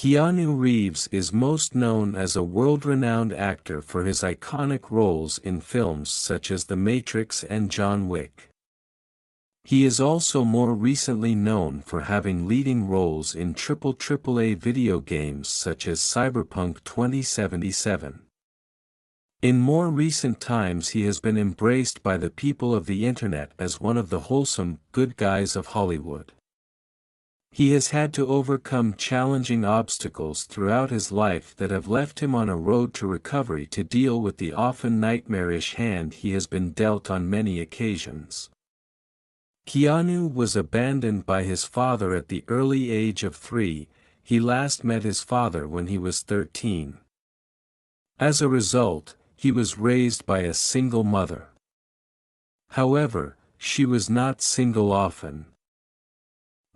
Keanu Reeves is most known as a world-renowned actor for his iconic roles in films such as The Matrix and John Wick. He is also more recently known for having leading roles in AAA video games such as CyberPunk 2077. In more recent times he has been embraced by the people of the internet as one of the wholesome, good guys of Hollywood. He has had to overcome challenging obstacles throughout his life that have left him on a road to recovery to deal with the often nightmarish hand he has been dealt on many occasions. Keanu was abandoned by his father at the early age of 3, he last met his father when he was 13. As a result, he was raised by a single mother. However, she was not single often.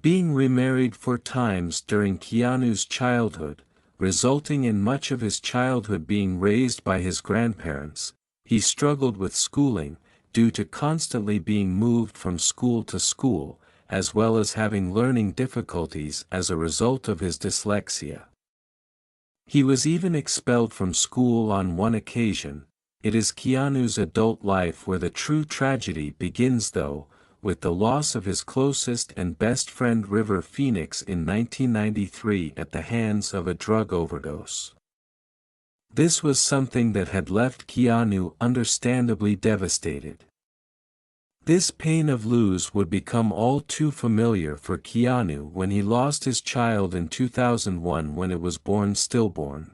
Being remarried 4 times during Keanu's childhood, resulting in much of his childhood being raised by his grandparents, he struggled with schooling, due to constantly being moved from school to school, as well as having learning difficulties as a result of his dyslexia. He was even expelled from school on one occasion. It is Keanu's adult life where the true tragedy begins though, with the loss of his closest and best friend River Phoenix in 1993 at the hands of a drug overdose. This was something that had left Keanu understandably devastated. This pain of loss would become all too familiar for Keanu when he lost his child in 2001 when it was born stillborn.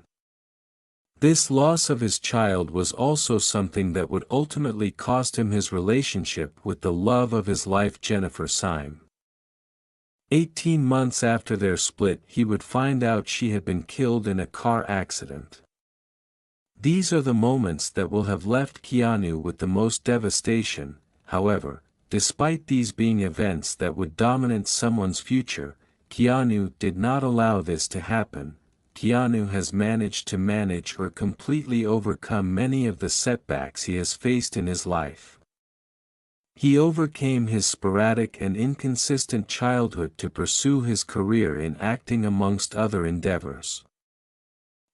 This loss of his child was also something that would ultimately cost him his relationship with the love of his life Jennifer Syme. 18 months after their split he would find out she had been killed in a car accident. These are the moments that will have left Keanu with the most devastation. However, despite these being events that would dominate someone's future, Keanu did not allow this to happen. Keanu has managed to manage or completely overcome many of the setbacks he has faced in his life. He overcame his sporadic and inconsistent childhood to pursue his career in acting amongst other endeavors.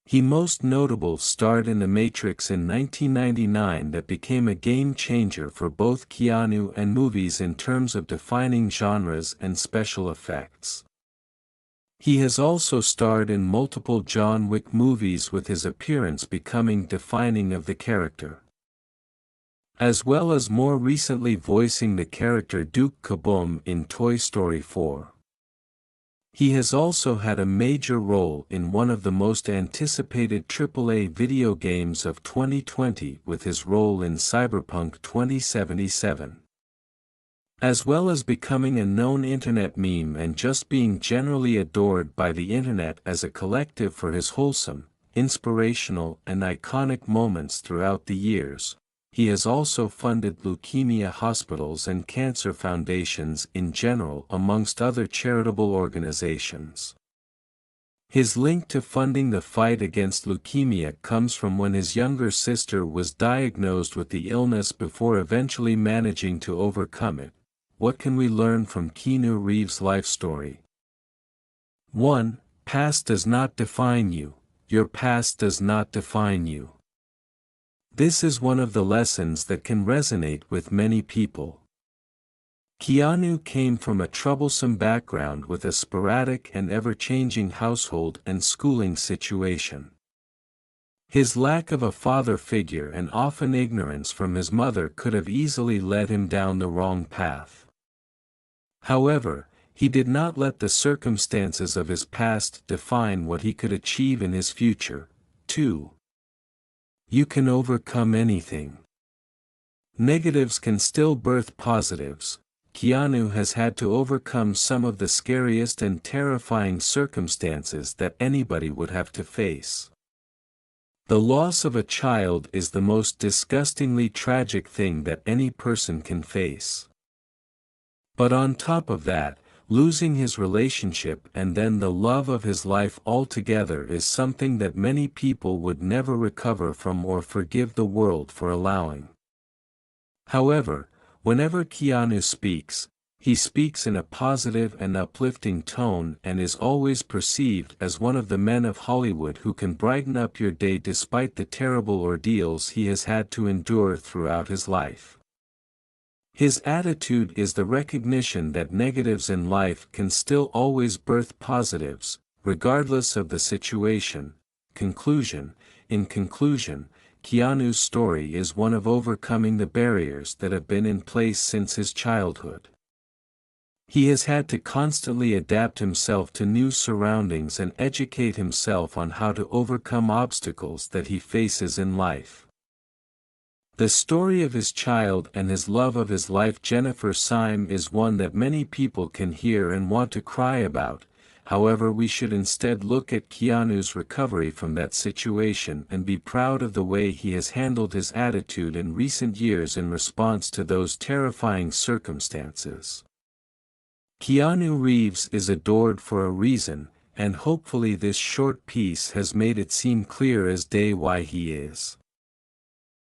He most notable starred in The Matrix in 1999 that became a game-changer for both Keanu and movies in terms of defining genres and special effects. He has also starred in multiple John Wick movies with his appearance becoming defining of the character. As well as more recently voicing the character Duke Kaboom in Toy Story 4. He has also had a major role in one of the most anticipated AAA video games of 2020 with his role in CyberPunk 2077. As well as becoming a known internet meme and just being generally adored by the internet as a collective for his wholesome, inspirational and iconic moments throughout the years, he has also funded leukemia hospitals and cancer foundations in general amongst other charitable organizations. His link to funding the fight against leukemia comes from when his younger sister was diagnosed with the illness before eventually managing to overcome it. What can we learn from Keanu Reeves' life story? 1. Past does not define you. Your past does not define you. This is one of the lessons that can resonate with many people. Keanu came from a troublesome background with a sporadic and ever-changing household and schooling situation. His lack of a father figure and often ignorance from his mother could have easily led him down the wrong path. However, he did not let the circumstances of his past define what he could achieve in his future. 2. You can overcome anything. Negatives can still birth positives. Keanu has had to overcome some of the scariest and terrifying circumstances that anybody would have to face. The loss of a child is the most disgustingly tragic thing that any person can face. But on top of that, losing his relationship and then the love of his life altogether is something that many people would never recover from or forgive the world for allowing. However, whenever Keanu speaks, He speaks in a positive and uplifting tone and is always perceived as one of the men of Hollywood who can brighten up your day despite the terrible ordeals he has had to endure throughout his life. His attitude is the recognition that negatives in life can still always birth positives, regardless of the situation. Conclusion. In conclusion, Keanu's story is one of overcoming the barriers that have been in place since his childhood. He has had to constantly adapt himself to new surroundings and educate himself on how to overcome obstacles that he faces in life. The story of his child and his love of his life Jennifer Syme is one that many people can hear and want to cry about. However, we should instead look at Keanu's recovery from that situation and be proud of the way he has handled his attitude in recent years in response to those terrifying circumstances. Keanu Reeves is adored for a reason, and hopefully this short piece has made it seem clear as day why he is.